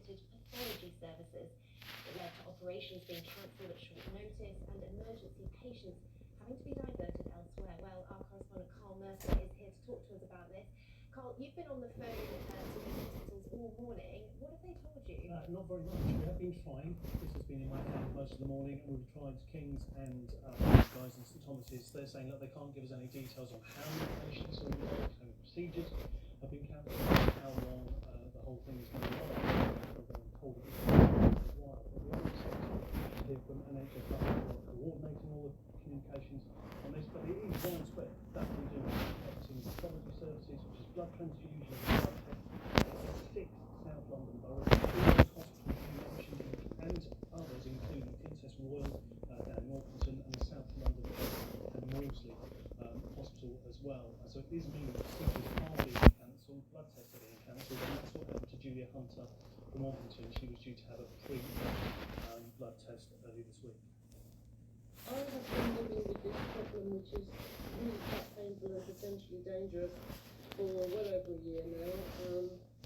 disrupted pathology services. It led to operations being cancelled at short notice and emergency patients having to be diverted elsewhere. Well, our correspondent Carl Mercer is here to talk to us about this. Carl, you've been on the phone to these hospitals all morning. What have they told you? Not very much. We have been trying. This has been in my hand most of the morning, and we've tried King's and guys in St Thomas's. They're saying that they can't give us any details on how many patients are involved, how many procedures have been cancelled, how long the whole thing is going to last. We're told it will take a while, but we are expecting to hear from NHS who are coordinating all the communications on this. But it is widespread that we do affecting pathology services, which is blood transfusion, blood tests, 6 South London boroughs, hospitals you mentioned, and others, including Princess Royal down in Orpington, and the South London and Maudsley Hospital as well. So it is meaning that procedures are being cancelled, blood tests are being cancelled, and that's what happened to Julia Hunter from Orpington. She was due to have a blood test early this week. I have been living with this problem, which is really quite painful and potentially dangerous, for well over a year now.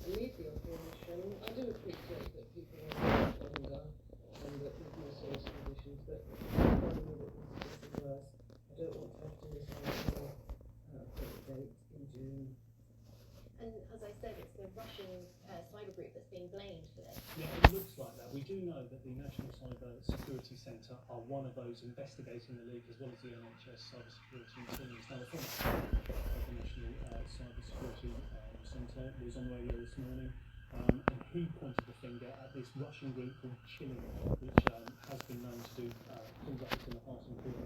I need the operation. I do appreciate that people want to live longer and that there's more serious conditions, but I'm finding that this is getting worse. I don't want to have to miss out on a date in June. And as I said, it's the Russian cyber group that's being blamed for this. Yeah, it looks like that. We do know that the National Cyber Security Centre are one of those investigating the leak, as well as the NHS Cyber Security teams. Now, the former of the National Cyber Security Centre was on the radio this morning, and he pointed the finger at this Russian group called Chilling, which has been known to do things like this in the past, including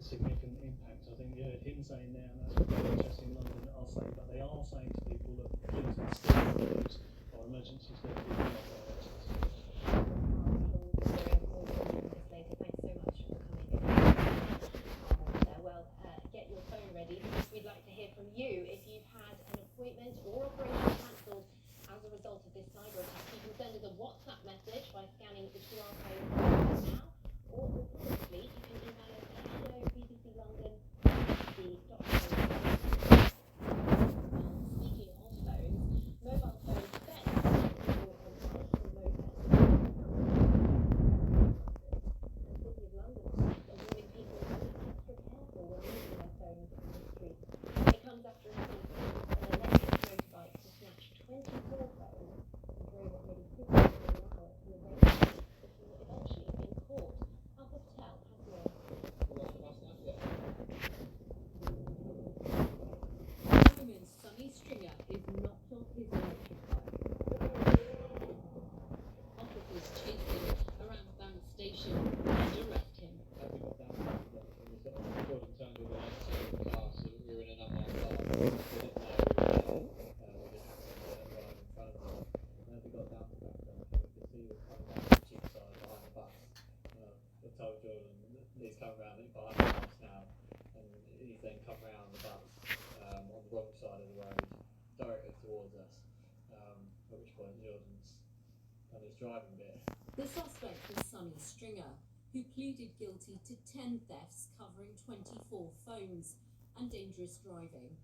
significant impact. I think you heard him saying there, and that's what the NHS in London are saying, but they are saying to people that things are still closed or emergency services are not prioritised. Thanks so much for coming in. Well, get your phone ready. We'd like to hear from you if you've had an appointment or operation cancelled as a result of this cyber attack. You can send us a WhatsApp message by scanning the QR code now, or alternatively, you can email us at hello@bbclondon.co.uk. Speaking of phones, mobile phones bet people on ultra-low and City of London staff are warning people to be extra careful when using their phones in the street. It comes after a thief on an electric motorbike to snatch 24 phones and drove at nearly 50 miles an hour to a race before eventually being caught. Alpha Patel has more. Birmingham's Sonny Stringer is knocked off his electric bike. Officers chased him around Bank Station and arrest him. He's come round behind the bus now, and he's then come round the bus on the wrong side of the road, directed towards us, at which point Jordan's done his driving bit. The suspect was Sonny Stringer, who pleaded guilty to 10 thefts covering 24 phones and dangerous driving.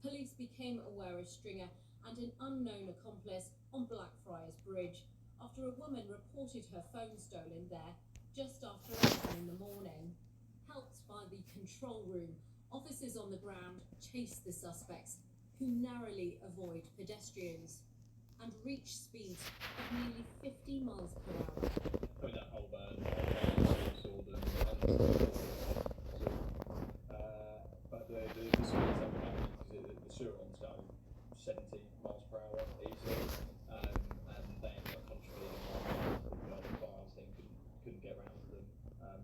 Police became aware of Stringer and an unknown accomplice on Blackfriars Bridge after a woman reported her phone stolen there just after 11 in the morning. Helped by the control room, officers on the ground chase the suspects, who narrowly avoid pedestrians and reach speeds of nearly 50 miles per hour. Put that whole burn, but the speeds that we have, because the sewer ones go 70 miles per hour easily, and they ended up contravening the other cars, then couldn't get around them.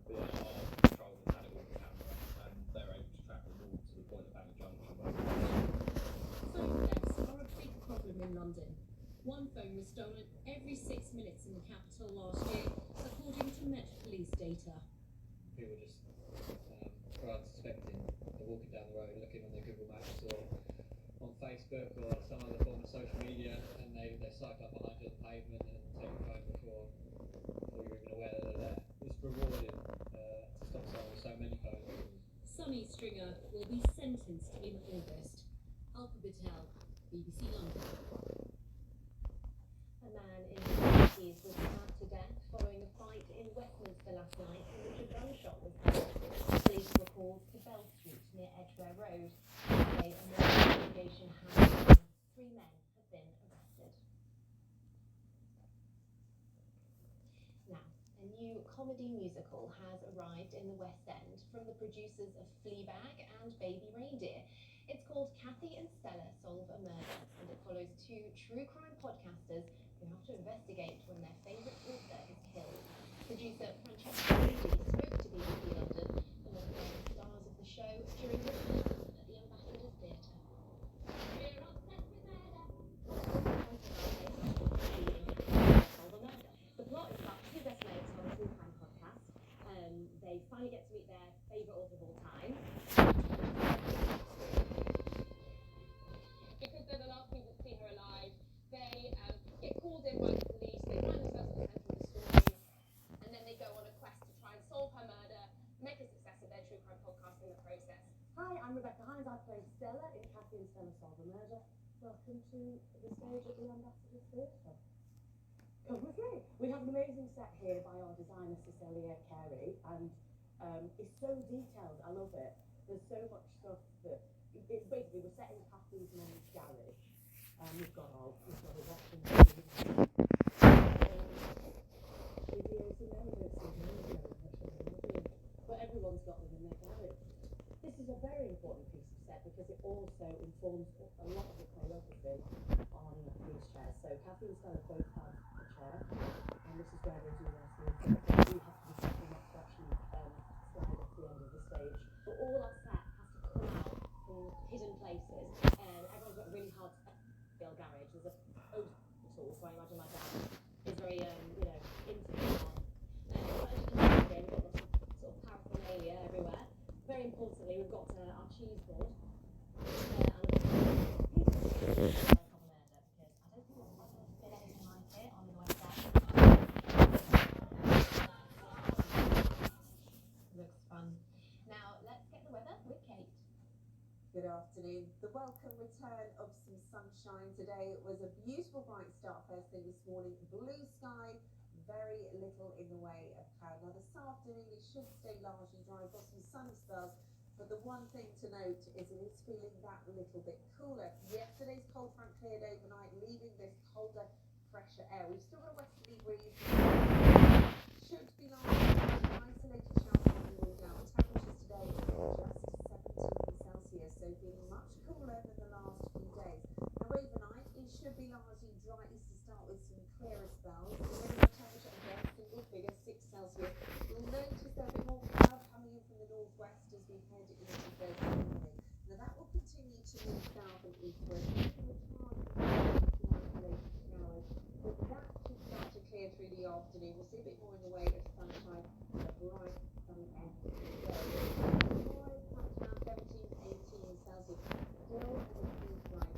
But yeah, our control had it all London. One phone was stolen every 6 minutes in the capital last year, according to Met Police data. People just are unsuspecting. They're walking down the road, looking on their Google Maps or on Facebook or some other form of social media, and they cycle up behind you on the pavement and take your phone before you're even aware that they're there. It's rewarding to stop someone with so many phones. Sonny Stringer will be sentenced in August. Alpa Patel, BBC London. A man in his 50s was stabbed to death following a fight in Westminster last night in which a gunshot was heard. Police were called to Bell Street near Edgware Road. Today, a murder investigation has begun. 3 men have been arrested. Now, a new comedy musical has arrived in the West End from the producers of Fleabag and Baby Reindeer. It's called Kathy and Stella Solve a Murder, and it follows 2 true crime podcasters who have to investigate when their favourite author is killed. Producer Francesca Reedy spoke to BBC London alongside the stars of the show during rehearsals at the Ambassador's Theatre. We're obsessed with murder. Solve a Murder. The plot is about 2 best mates on a true crime podcast. They finally get to meet their favourite author of all time. Because they're the last people to see her alive, they get called in by the police, they find themselves at the centre of the story, and then they go on a quest to try and solve her murder, make a success of their true crime podcast in the process. Hi, I'm Rebecca Hines. I play Stella in Kathy and Stella Solve a Murder. Welcome to the stage at the Ambassador's Theatre. Come with me. We have an amazing set here by our designer Cecilia Carey, and it's so detailed. I love it. There's so much stuff that it's basically we're set in Kathy's mum's garage. We've got a washing machine. Videos and evidence but everyone's got them in their garage. This is a very important piece of set because it also informs a lot of the choreography on these chairs. So Kathy and Stella both have a chair, and this is where they do their theatre. We have to be setting up to actually slide at the end of the stage. But all our set has to come out from hidden places. Everyone's got a really hard to garage. There's a old tool, so I imagine my dad is very, into this one. But as you can see here, we've got lots of sort of paraphernalia everywhere. Very importantly, we've got our cheese board. And a piece of murder, because I don't think there's ever been anything like it on the West End. Looks fun. Now, let's get the weather with Kate. Good afternoon. The welcome return of some sunshine today. It was a beautiful bright start first thing this morning. Blue sky, very little in the way of cloud. Now this afternoon it should stay largely dry. We've got some sunny spells, but the one thing to note is it is feeling that little bit cooler. Yesterday's cold front cleared overnight, leaving this colder, fresher air. We've still got a westerly breeze. Should be largely isolated showers on the way down. Temperatures today just 17 Celsius, so being much cooler than the last few days. Now overnight it should be largely dry to start with some clearer spells. The temperature again single figure 6 Celsius. You'll notice there'll be more cloud coming in from the northwest as we head into Thursday morning. Now that will continue to move south and eastward. But that should start to clear through the afternoon. We'll see a bit more in the way of sunshine and a bright sunny end of the day. Around 17 to 18 Celsius. Still a deep bright.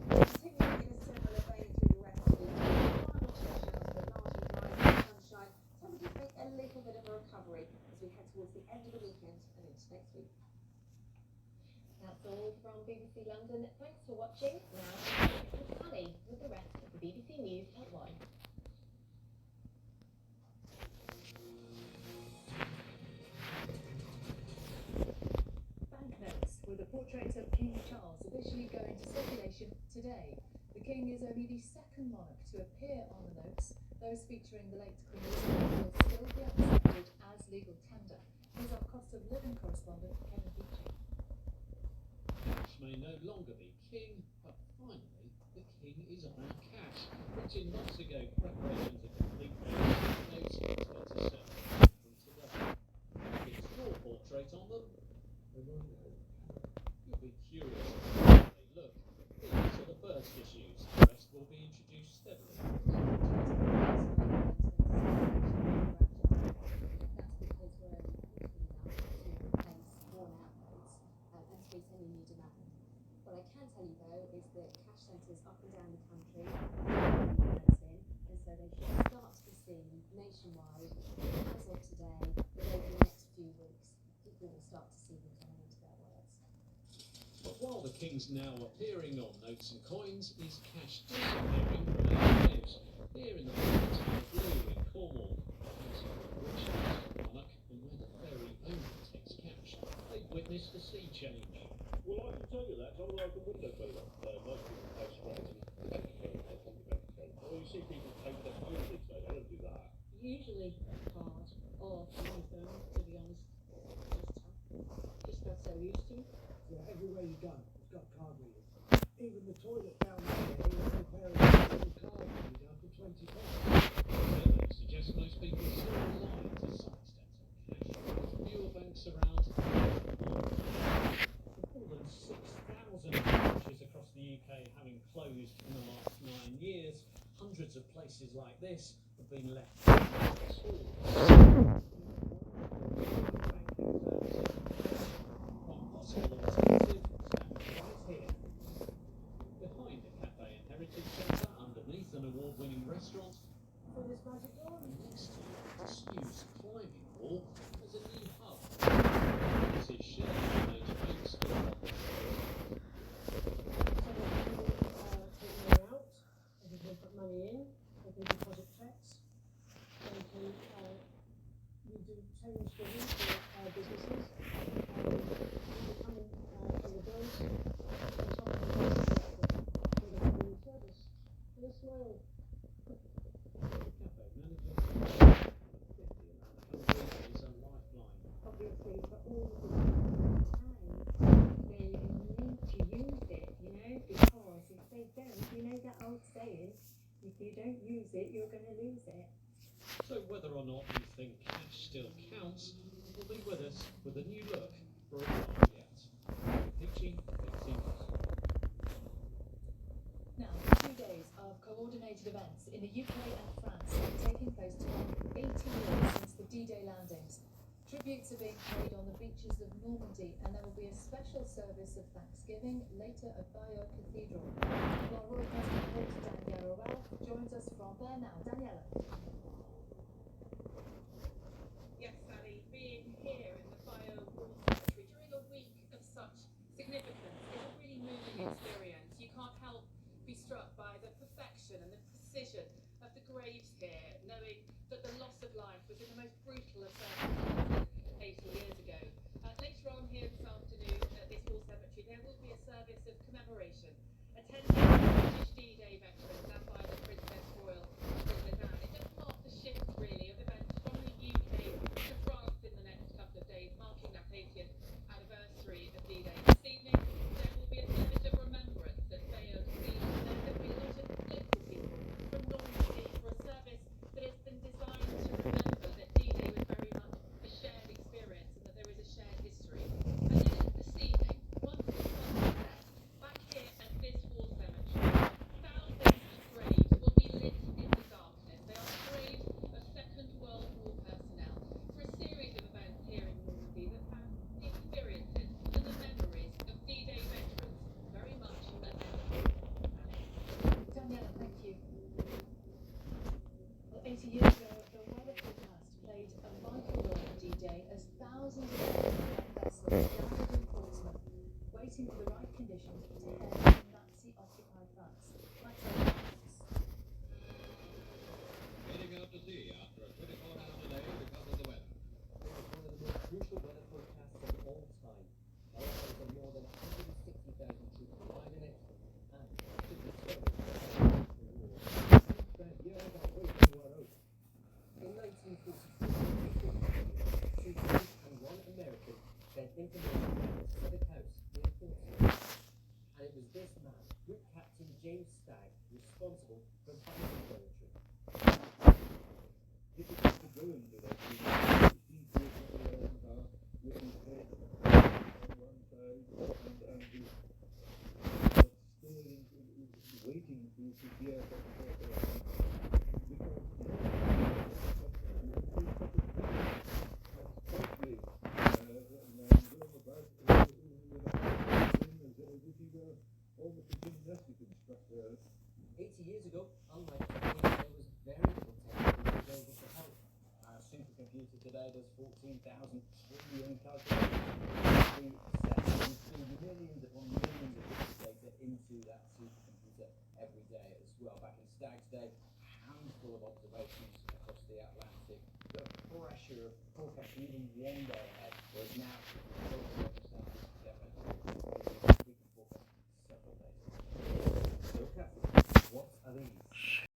Continuing in a similar vein through the rest of the day. Final showers, but largely dry sunshine. Temperatures make a little bit of a recovery as we head towards the end of the weekend and into next week. That's all from BBC London. Thanks for watching. Now, it's Sally with the rest of the BBC News at 1. Banknotes with a portrait of King Charles officially go into circulation today. The King is only the second monarch to appear on the notes. Those featuring the late Queen Elizabeth will still be accepted as legal tender. Here's our cost of living correspondent, Kevin Beechey. Cash may no longer be king, but finally the king is on cash. Printing months ago, preparations are complete for notes 27 from today. It's your portrait on them. You'll be curious how they look. These are the first issues. The rest tell you though is that cash centres up and down the country are commencing, and so they should start to be seen nationwide as of today, but over the next few weeks people will start to see them coming into their words. But while the king's now appearing on notes and coins, is cash disappearing from our lives? Here in the mountains of Blue in Cornwall, house of the richest monarch and where the very owner takes cash, they've witnessed a sea change. Well, I can tell you that. I'm like a window cleaner. Most people pay straight and take the phone out from the bank account. Well, you see people take their phone these days. I don't do that. Usually card or my phone, to be honest. Just got so used to it. Yeah, everywhere you go, it's got card readers. Even the toilet down there, you're comparing the card reader down to 20 pence. Surveys suggest most people still rely to some extent on cash, with fewer banks around. More than 6,000 branches across the UK having closed in the last 9 years, hundreds of places like this have been left possible expensive stand right here. Behind a cafe and heritage centre, underneath an award-winning restaurant, For this magic door. next to a disused climbing wall, as a new hub. This is shared with major banks. So when people take money out, they can put money in, they can deposit checks, they can we do change giving for businesses, coming from the bills, on top of the rest for the community service. And a smile. Cafe manager, 50 around the country, is a lifeline. Obviously, for all the time, they need to use it, you know, because if they don't, you know that old saying, if you don't use it, you're going to lose it. So whether or not you think cash still counts, will be with us with a new look for a while yet. Peachy, 15 years. Now, 2 days of coordinated events in the UK and France are taking place to mark 80 years since the D-Day landings. Tributes are being paid on the beaches of Normandy, and there will be a special service of Thanksgiving later at Bayeux Cathedral. Our Royal President Daniela Ralph joins us from there now. Daniela. Yes, Sally, being here in the Bayeux War Cemetery during a week of such significance is a really moving experience. You can't help be struck by the perfection and the precision of the graves here, knowing that the loss of life was in the most brutal of circumstances 80 years ago. Later on here this afternoon at this war cemetery, there will be a service of commemoration attended by British D-Day veterans and by the Princess Royal of Lausanne. It just marks the shift, really, of events from the UK to France in the next couple of days, marking that 80th anniversary of D-Day. This evening, there will be a service of remembrance at Bayeux Cathedral. There will be a lot of local people from Normandy for a service that has been designed to remember that D-Day was very much a shared experience and that there is a shared history. And then this evening, once the sun sets, back here at this war cemetery, thousands of graves will be lit in the darkness. They are graves of Second World War personnel for a series of events here in Normandy that have the experiences and the memories of D-Day veterans very much at their core. Daniela, thank you. Well, 80 years ago, the weather forecast played a vital role in D-Day as thousands of vessels gathered in Portsmouth, waiting for the right conditions to head to Nazi-occupied France. Let's have a Heading out to sea after a 24-hour delay because of the weather. It was one of the most crucial weather forecasts of all time. However, there were more than 160,000 troops alive in it, and to the service the war. That year I got away from where out. In 1944, 2 British and 1 American sent information to Pacific House near Portsmouth. And it was this man, Group Captain James Stagg, responsible for finding the military. Difficult to go into that waiting to hear that what was the gymnastic instructor? 80 years ago, unlike today, there was very little technology available to help. Our supercomputer today does 14,000 trillion calculations every second, and feed millions upon millions of bits of data into that supercomputer every day as well. Back in Stag's day, a handful of observations across the Atlantic, the pressure of forecasting even one day ahead, whereas now, we can forecast several days. So, Catherine, what are these?